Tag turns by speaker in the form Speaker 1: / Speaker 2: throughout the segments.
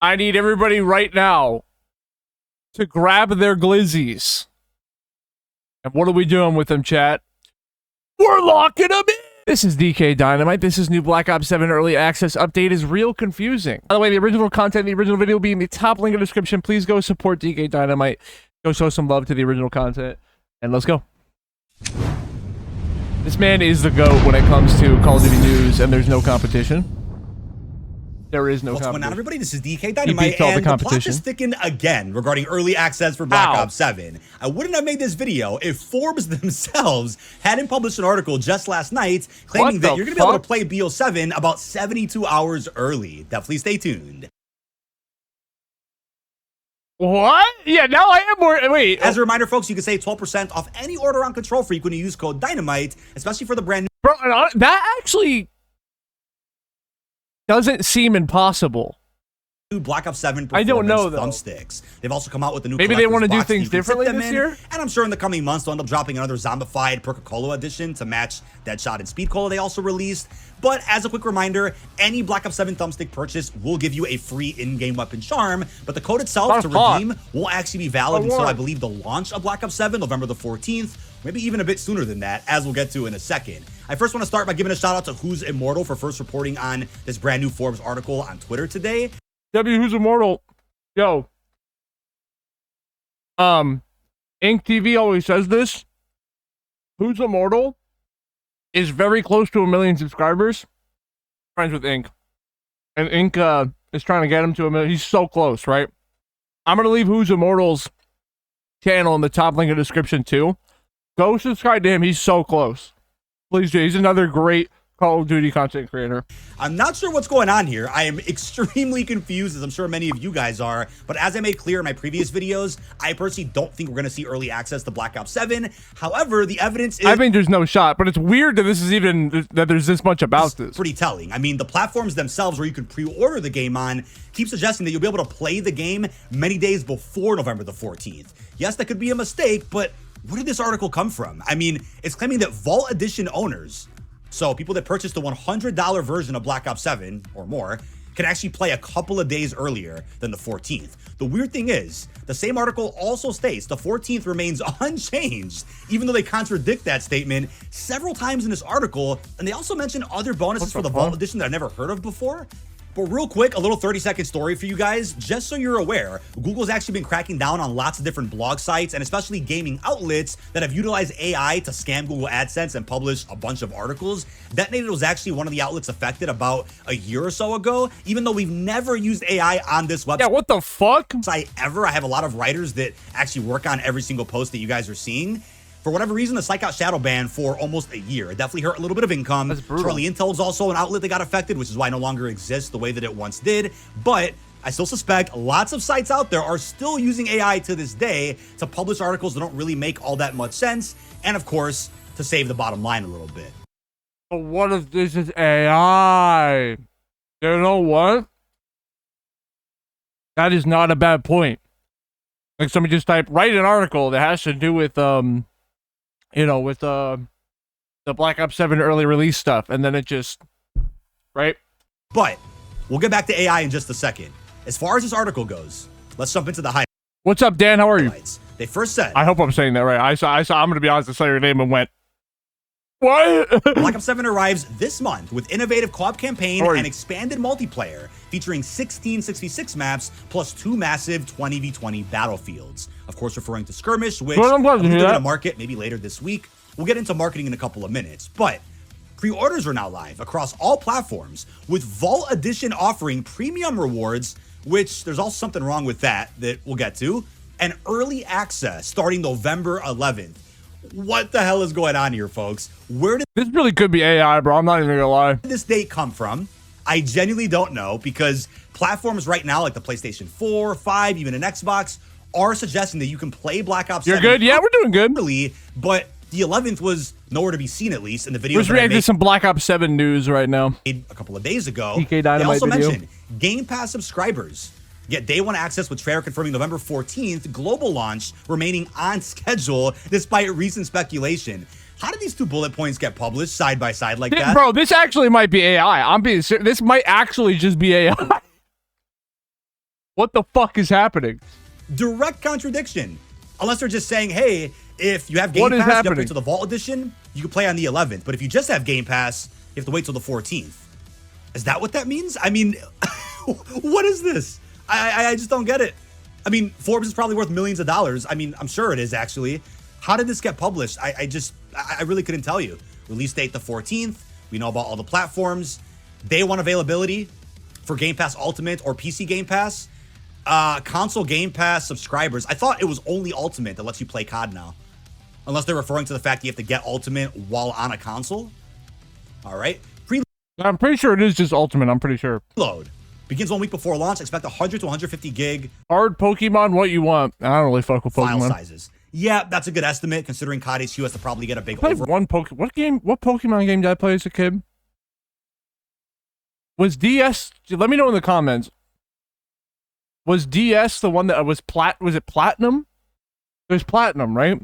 Speaker 1: I need everybody right now to grab their glizzies. And what are we doing with them, chat? We're locking them in! This is DK Dynamite. This is new Black Ops 7 Early Access update is real confusing. By the way, the original content, the original video will be in the top link in the description. Please go support DK Dynamite. Go show some love to the original content. And let's go. This man is the GOAT when it comes to Call of Duty news, and there's no competition. There is no
Speaker 2: What's
Speaker 1: competition.
Speaker 2: going on, everybody? This is DK Dynamite,
Speaker 1: and
Speaker 2: the plot is thickened again regarding early access for Black Ops 7. I wouldn't have made this video if Forbes themselves hadn't published an article just last night claiming that you're going to be able to play BO7 about 72 hours early. Definitely stay tuned.
Speaker 1: What? Yeah, now I am more. Wait.
Speaker 2: As a reminder, folks, you can save 12% off any order on Control Freak when you use code Dynamite, especially for the brand new.
Speaker 1: Bro, that actually doesn't seem impossible.
Speaker 2: Black Ops 7
Speaker 1: I don't know, though.
Speaker 2: Thumbsticks. They've also come out with the new.
Speaker 1: Maybe they want to do things differently this year.
Speaker 2: And I'm sure in the coming months they'll end up dropping another zombified Perca-Cola edition to match Deadshot and Speed Cola they also released. But as a quick reminder, any Black Ops 7 thumbstick purchase will give you a free in-game weapon charm, but the code itself to redeem will actually be valid until I believe the launch of Black Ops 7, November the 14th, maybe even a bit sooner than that, as we'll get to in a second. I first want to start by giving a shout out to Who's Immortal for first reporting on this brand new Forbes article on Twitter today.
Speaker 1: Who's Immortal? Yo. Ink TV always says this. Who's Immortal is very close to 1 million subscribers. Friends with Ink. And Ink is trying to get him to 1 million. He's so close, right? I'm going to leave Who's Immortal's channel in the top link in the description too. Go subscribe to him. He's so close. Please do. He's another great Call of Duty content creator.
Speaker 2: I'm not sure what's going on here. I am extremely confused, as I'm sure many of you guys are. But as I made clear in my previous videos, I personally don't think we're going to see early access to Black Ops 7. However, the evidence is...
Speaker 1: I think there's no shot, but it's weird that this is even... that there's this much about this.
Speaker 2: Pretty telling. I mean, the platforms themselves where you can pre-order the game on keep suggesting that you'll be able to play the game many days before November the 14th. Yes, that could be a mistake, but where did this article come from? I mean, it's claiming that Vault Edition owners... so people that purchased the $100 version of Black Ops 7 or more can actually play a couple of days earlier than the 14th. The weird thing is, the same article also states the 14th remains unchanged, even though they contradict that statement several times in this article, and they also mention other bonuses for the Vault Edition that I've never heard of before. But real quick, a little 30-second story for you guys, just so you're aware. Google's actually been cracking down on lots of different blog sites and especially gaming outlets that have utilized AI to scam Google AdSense and publish a bunch of articles. Detonated was actually one of the outlets affected about a year or so ago, even though we've never used AI on this website.
Speaker 1: Yeah, what the fuck?
Speaker 2: I have a lot of writers that actually work on every single post that you guys are seeing. For whatever reason, the site got shadow banned for almost a year. It definitely hurt a little bit of income. Charlie Intel is also an outlet that got affected, which is why it no longer exists the way that it once did. But I still suspect lots of sites out there are still using AI to this day to publish articles that don't really make all that much sense. And of course, to save the bottom line a little bit.
Speaker 1: But what if this is AI? You know what? That is not a bad point. Like somebody just write an article that has to do with you know, with the Black Ops 7 early release stuff, and then it just, right? But
Speaker 2: we'll get back to AI in just a second. As far as this article goes, let's jump into the highlights.
Speaker 1: What's up, Dan? How are you?
Speaker 2: They first said...
Speaker 1: I hope I'm saying that right. I saw. I'm going to be honest, I saw your name and went, what?
Speaker 2: Black Ops 7 arrives this month with innovative co-op campaign and expanded multiplayer, featuring 16 6v6 maps plus 2 massive 20v20 battlefields. Of course, referring to Skirmish, which they're going to market maybe later this week. We'll get into marketing in a couple of minutes, but pre-orders are now live across all platforms, with Vault Edition offering premium rewards, which there's also something wrong with that we'll get to, and early access starting November 11th. What the hell is going on here, folks? Where did
Speaker 1: this really could be AI, bro? I'm not even gonna lie.
Speaker 2: This date come from? I genuinely don't know, because platforms right now, like the PlayStation 4, 5, even an Xbox, are suggesting that you can play Black Ops 7.
Speaker 1: You're good? Yeah, we're doing good.
Speaker 2: Early, but the 11th was nowhere to be seen, at least in the video.
Speaker 1: We're reacting to some Black Ops 7 news right now.
Speaker 2: A couple of days ago,
Speaker 1: DK Dynamite
Speaker 2: they also
Speaker 1: video.
Speaker 2: mentioned Game Pass subscribers get day one access, with Treyarch confirming November 14th global launch remaining on schedule despite recent speculation. How did these two bullet points get published side by side like that?
Speaker 1: Bro, this actually might be AI. I'm being serious. This might actually just be AI. What the fuck is happening?
Speaker 2: Direct contradiction. Unless they're just saying, hey, if you have Game
Speaker 1: What is
Speaker 2: Pass, you
Speaker 1: happening?
Speaker 2: upgrade to the Vault Edition, you can play on the 11th. But if you just have Game Pass, you have to wait till the 14th. Is that what that means? I mean, what is this? I just don't get it. I mean, Forbes is probably worth millions of dollars. I mean, I'm sure it is, actually. How did this get published? I really couldn't tell you. Release date the 14th. We know about all the platforms. Day one availability for Game Pass Ultimate or PC Game Pass. Console Game Pass subscribers. I thought it was only Ultimate that lets you play COD now. Unless they're referring to the fact that you have to get Ultimate while on a console. All right.
Speaker 1: I'm pretty sure it is just Ultimate. I'm pretty sure.
Speaker 2: Preload. Begins 1 week before launch. Expect 100 to 150 gig.
Speaker 1: Hard Pokemon, what you want. I don't really fuck with
Speaker 2: File
Speaker 1: Pokemon.
Speaker 2: sizes. Yeah, that's a good estimate considering COD HQ has to probably get a big
Speaker 1: I played
Speaker 2: over.
Speaker 1: one what Pokemon game did I play as a kid? Was DS, let me know in the comments. Was DS the one that was was it Platinum? It was Platinum, right?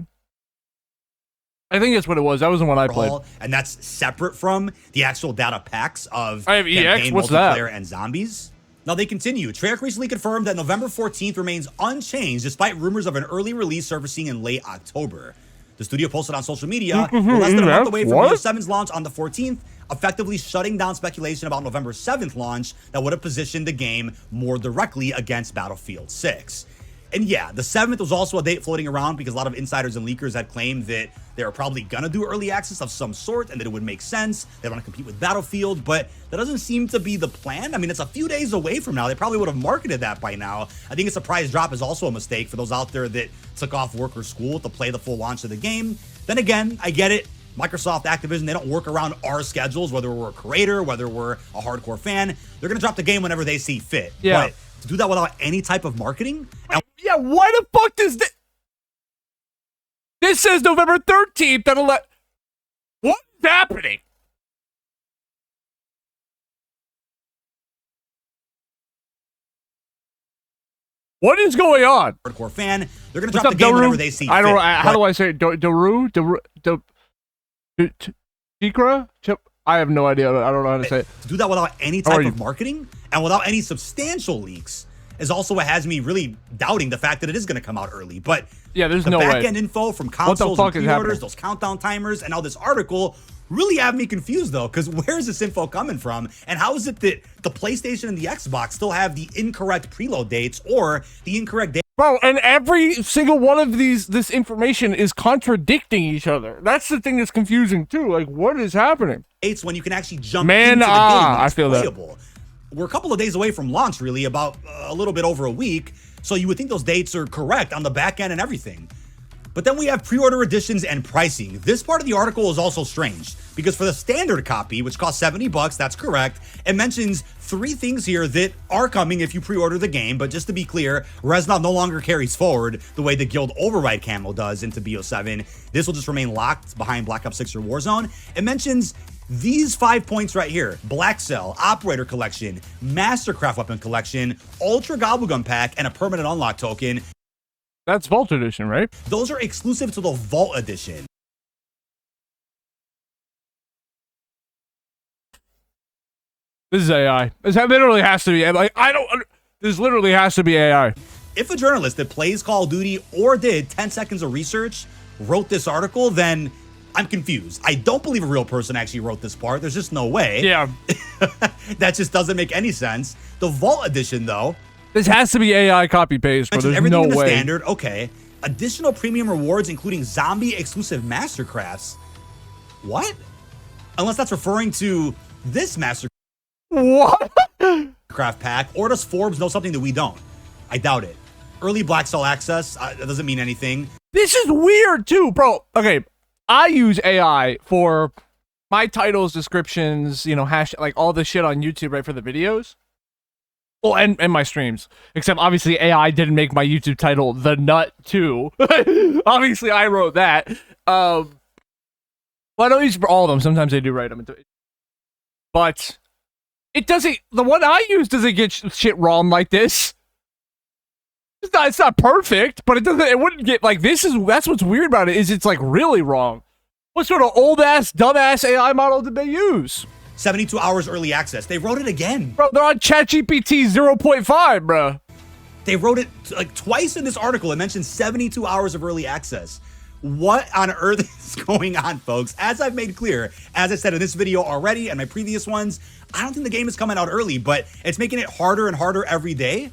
Speaker 1: I think that's what it was. That was the one I played.
Speaker 2: And that's separate from the actual data packs of
Speaker 1: I have EX,
Speaker 2: campaign,
Speaker 1: what's that?
Speaker 2: multiplayer, and zombies. Now they continue. Treyarch recently confirmed that November 14th remains unchanged despite rumors of an early release surfacing in late October. The studio posted on social media, we're less than a month away from BO7's launch on the 14th, effectively shutting down speculation about November 7th launch that would have positioned the game more directly against Battlefield 6. And yeah, the 7th was also a date floating around because a lot of insiders and leakers had claimed that they were probably gonna do early access of some sort and that it would make sense. They want to compete with Battlefield, but that doesn't seem to be the plan. I mean, it's a few days away from now. They probably would have marketed that by now. I think a surprise drop is also a mistake for those out there that took off work or school to play the full launch of the game. Then again, I get it. Microsoft, Activision, they don't work around our schedules, whether we're a creator, whether we're a hardcore fan. They're gonna drop the game whenever they see fit.
Speaker 1: Yeah.
Speaker 2: But to do that without any type of marketing?
Speaker 1: Yeah, why the fuck does this? This says November 13th. What's happening? What is going on?
Speaker 2: Hardcore fan, they're gonna
Speaker 1: What's
Speaker 2: drop
Speaker 1: up,
Speaker 2: the game
Speaker 1: Daru?
Speaker 2: whenever they see
Speaker 1: I don't.
Speaker 2: fit.
Speaker 1: How do I say it? Daru? Chikra? I have no idea. I don't know how to say it.
Speaker 2: To do that without any
Speaker 1: How are
Speaker 2: type
Speaker 1: you?
Speaker 2: of marketing and without any substantial leaks is also what has me really doubting the fact that it is going to come out early. But
Speaker 1: Yeah, there's
Speaker 2: the
Speaker 1: no way.
Speaker 2: back-end info from consoles and
Speaker 1: fuck is
Speaker 2: pre-orders,
Speaker 1: happening?
Speaker 2: those countdown timers, and now this article really have me confused, though, because where is this info coming from? And how is it that the PlayStation and the Xbox still have the incorrect preload dates or the incorrect dates?
Speaker 1: Bro, and every single one of this information is contradicting each other. That's the thing that's confusing too. Like, what is happening?
Speaker 2: When you can actually jump
Speaker 1: Man,
Speaker 2: into the game and
Speaker 1: I
Speaker 2: it's
Speaker 1: feel that.
Speaker 2: playable. We're a couple of days away from launch, really, about a little bit over a week. So you would think those dates are correct on the back end and everything. But then we have pre-order editions and pricing. This part of the article is also strange because for the standard copy, which costs $70, that's correct, it mentions 3 things here that are coming if you pre-order the game. But just to be clear, Reznov no longer carries forward the way the Guild Override camo does into BO7. This will just remain locked behind Black Ops 6 or Warzone. It mentions these 5 points right here: Black Cell, Operator Collection, Mastercraft Weapon Collection, Ultra Gobblegum Pack, and a permanent unlock token.
Speaker 1: That's Vault Edition, right?
Speaker 2: Those are exclusive to the Vault Edition.
Speaker 1: This is AI. This literally has to be. Like, I don't. This literally has to be AI.
Speaker 2: If a journalist that plays Call of Duty or did 10 seconds of research wrote this article, then I'm confused. I don't believe a real person actually wrote this part. There's just no way.
Speaker 1: Yeah.
Speaker 2: That just doesn't make any sense. The Vault Edition, though,
Speaker 1: This has to be AI copy paste, bro. There's
Speaker 2: everything
Speaker 1: no
Speaker 2: in the
Speaker 1: way.
Speaker 2: standard. Okay. Additional premium rewards, including zombie exclusive Mastercrafts. What? Unless that's referring to this Mastercraft
Speaker 1: What?
Speaker 2: pack, or does Forbes know something that we don't? I doubt it. Early Black Cell access, that doesn't mean anything.
Speaker 1: This is weird too, bro. Okay, I use AI for my titles, descriptions, you know, hash, like all this shit on YouTube, right, for the videos. Well, and my streams. Except obviously AI didn't make my YouTube title The Nut too. Obviously I wrote that. Well, I don't use it for all of them. Sometimes I do write them. But it doesn't. The one I use doesn't get shit wrong like this. It's not perfect, but it doesn't. It wouldn't get like this. That's what's weird about it. Is it's like really wrong. What sort of old ass, dumbass AI model did they use?
Speaker 2: 72 hours early access. They wrote it again.
Speaker 1: Bro, they're on ChatGPT 0.5, bro.
Speaker 2: They wrote it like twice in this article. It mentions 72 hours of early access. What on earth is going on, folks? As I've made clear, as I said in this video already and my previous ones, I don't think the game is coming out early, but it's making it harder and harder every day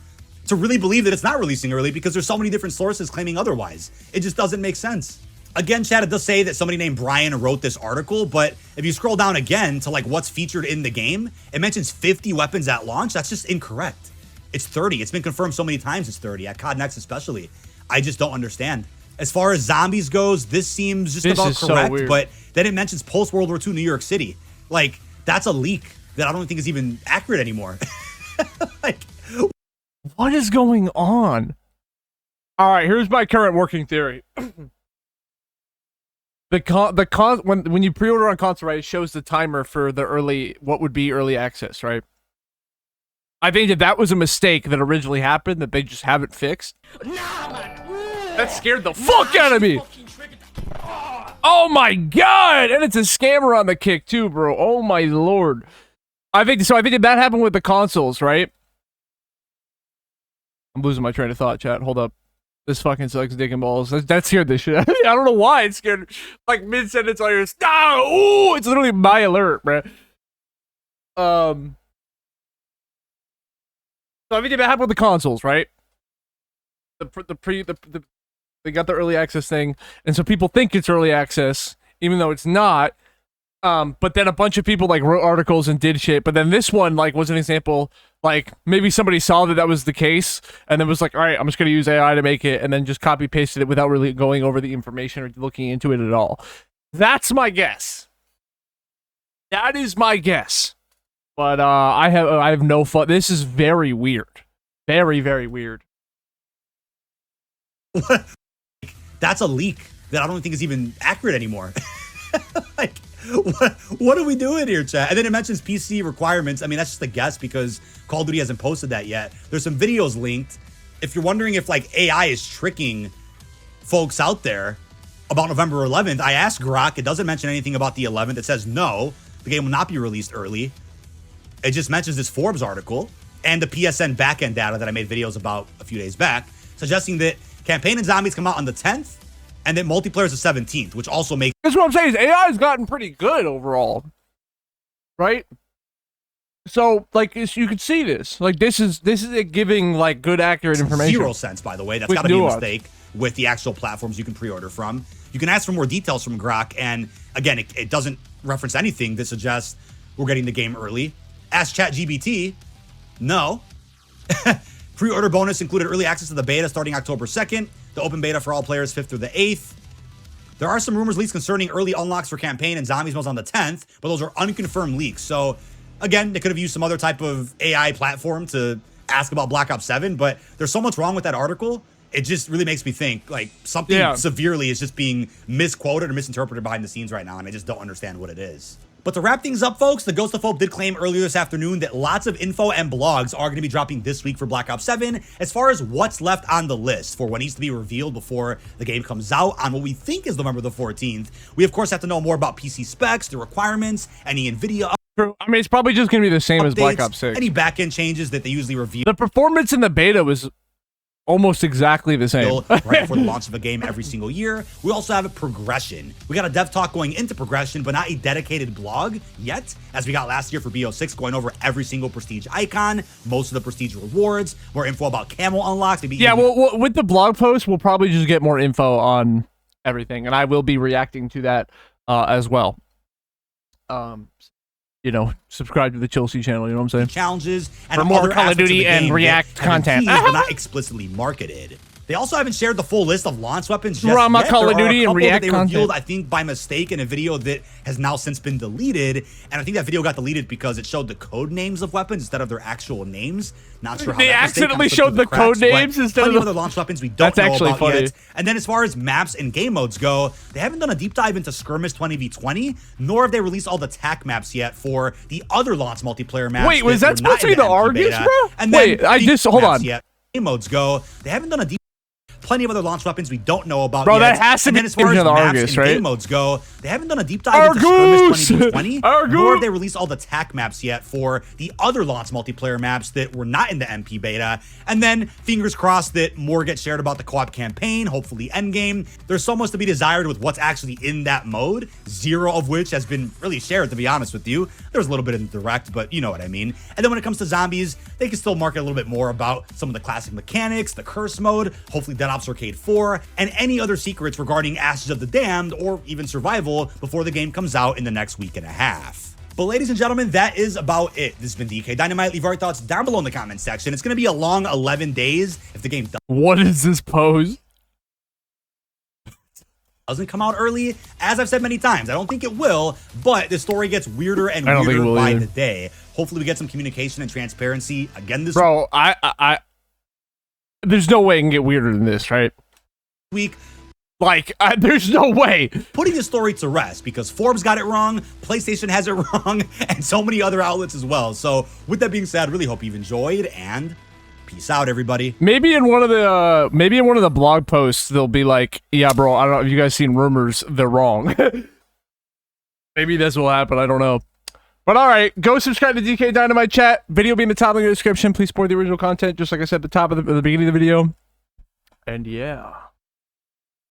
Speaker 2: to really believe that it's not releasing early because there's so many different sources claiming otherwise. It just doesn't make sense. Again, chat, it does say that somebody named Brian wrote this article, but if you scroll down again to like what's featured in the game, it mentions 50 weapons at launch. That's just incorrect. It's 30. It's been confirmed so many times it's 30, at COD Next especially. I just don't understand. As far as zombies goes, this seems just about correct, so but then it mentions post-World War II New York City. Like, that's a leak that I don't think is even accurate anymore. Like,
Speaker 1: what is going on? All right, here's my current working theory. When you pre-order on console, right, it shows the timer for the early, what would be early access, right? I think that was a mistake that originally happened that they just haven't fixed. Nah, man. That scared the fuck out of me. Oh my god! And it's a scammer on the kick too, bro. Oh my lord. I think that happened with the consoles, right? I'm losing my train of thought, chat. Hold up. This fucking sucks dick and balls. That scared the shit out of me. I don't know why it scared. Like mid-sentence, all yours. Ooh, it's literally my alert, bro. So I think that happened with the consoles, right? They got the early access thing, and so people think it's early access, even though it's not. But then a bunch of people like wrote articles and did shit. But then this one like was an example. Like maybe somebody saw that was the case, and then was like, "All right, I'm just gonna use AI to make it," and then just copy pasted it without really going over the information or looking into it at all. That's my guess. That is my guess. But I have no fun. This is very weird. Very, very weird.
Speaker 2: That's a leak that I don't think is even accurate anymore. Like, what are we doing here, chat? And then it mentions PC requirements. I mean, that's just a guess because Call of Duty hasn't posted that yet. There's some videos linked. If you're wondering if like AI is tricking folks out there about November 11th, I asked Grok. It doesn't mention anything about the 11th. It says no, the game will not be released early. It just mentions this Forbes article and the PSN backend data that I made videos about a few days back, suggesting that campaign and zombies come out on the 10th and that multiplayer is the 17th, which also makes...
Speaker 1: That's what I'm saying, is AI has gotten pretty good overall, right? So, like, you can see this. Like, this is it giving, like, good, accurate information.
Speaker 2: 0 cents, by the way. That's got to be a mistake with the actual platforms you can pre-order from. You can ask for more details from Grok, and, again, it doesn't reference anything that suggests we're getting the game early. Ask ChatGPT. No. Pre-order bonus included early access to the beta starting October 2nd. The open beta for all players 5th through the 8th. There are some rumors leaks concerning early unlocks for campaign and zombies modes on the 10th, but those are unconfirmed leaks. So again, they could have used some other type of AI platform to ask about Black Ops 7, but there's so much wrong with that article. It just really makes me think like something severely is just being misquoted or misinterpreted behind the scenes right now, and I just don't understand what it is. But to wrap things up, folks, the Ghost of Hope did claim earlier this afternoon that lots of info and blogs are going to be dropping this week for Black Ops 7 as far as what's left on the list for what needs to be revealed before the game comes out on what we think is November the 14th. We, of course, have to know more about PC specs, the requirements, any NVIDIA.
Speaker 1: I mean, it's probably just going to be the same as Black Ops 6.
Speaker 2: Any backend changes that they usually reveal.
Speaker 1: The performance in the beta was almost exactly the same.
Speaker 2: Right before the launch of a game every single year. We also have a progression. We got a dev talk going into progression, but not a dedicated blog yet, as we got last year for BO6, going over every single prestige icon, most of the prestige rewards, more info about camo unlocks. Maybe
Speaker 1: well, with the blog post, we'll probably just get more info on everything, and I will be reacting to that as well. You know, subscribe to the Chelsea channel, you know what I'm saying?
Speaker 2: Challenges and
Speaker 1: for more Call of Duty and React content.
Speaker 2: But not explicitly marketed. They also haven't shared the full list of launch weapons just
Speaker 1: Drama
Speaker 2: yet.
Speaker 1: Call of Duty and React
Speaker 2: that they revealed, I think, by mistake in a video that has now since been deleted. And I think that video got deleted because it showed the code names of weapons instead of their actual names. Not sure how
Speaker 1: they accidentally showed the code names instead of the
Speaker 2: other launch weapons we don't know
Speaker 1: actually
Speaker 2: about
Speaker 1: funny.
Speaker 2: yet. And then as far as maps and game modes go, they haven't done a deep dive into Skirmish 20v20, nor have they released all the TAC maps yet for the other launch multiplayer maps.
Speaker 1: Wait, was that supposed to be the Argus, bro?
Speaker 2: And
Speaker 1: wait, I just hold on.
Speaker 2: Yet. Game modes go, they haven't done a deep plenty of other launch weapons we don't know about
Speaker 1: Bro,
Speaker 2: yet.
Speaker 1: that has to
Speaker 2: and
Speaker 1: be
Speaker 2: then as far as
Speaker 1: the
Speaker 2: maps
Speaker 1: Argus,
Speaker 2: and
Speaker 1: right?
Speaker 2: game modes go, they haven't done a deep dive into Skirmish 2020, nor have they released all the TAC maps yet for the other launch multiplayer maps that were not in the MP beta. And then, fingers crossed that more gets shared about the co-op campaign, hopefully endgame. There's so much to be desired with what's actually in that mode, zero of which has been really shared, to be honest with you. There's a little bit in the direct, but you know what I mean. And then when it comes to zombies, they can still market a little bit more about some of the classic mechanics, the curse mode, hopefully Dead Ops Arcade 4, and any other secrets regarding Ashes of the Damned or even survival before the game comes out in the next week and a half. But ladies and gentlemen, that is about it. This has been DK Dynamite. Leave your thoughts down below in the comment section. It's going to be a long 11 days if the game
Speaker 1: What is this pose?
Speaker 2: doesn't come out early. As I've said many times, I don't think it will, but the story gets weirder and weirder by the day. Hopefully we get some communication and transparency again this
Speaker 1: Bro, there's no way it can get weirder than this, right?
Speaker 2: week.
Speaker 1: Like, there's no way.
Speaker 2: Putting the story to rest because Forbes got it wrong, PlayStation has it wrong, and so many other outlets as well. So with that being said, really hope you've enjoyed, and peace out, everybody.
Speaker 1: Maybe in one of the blog posts they'll be like, yeah, bro, I don't know if you guys seen rumors, they're wrong. Maybe this will happen, I don't know. But all right, go subscribe to DK Dynamite chat. Video be in the top of the description. Please support the original content, just like I said at the top of the beginning of the video. And yeah.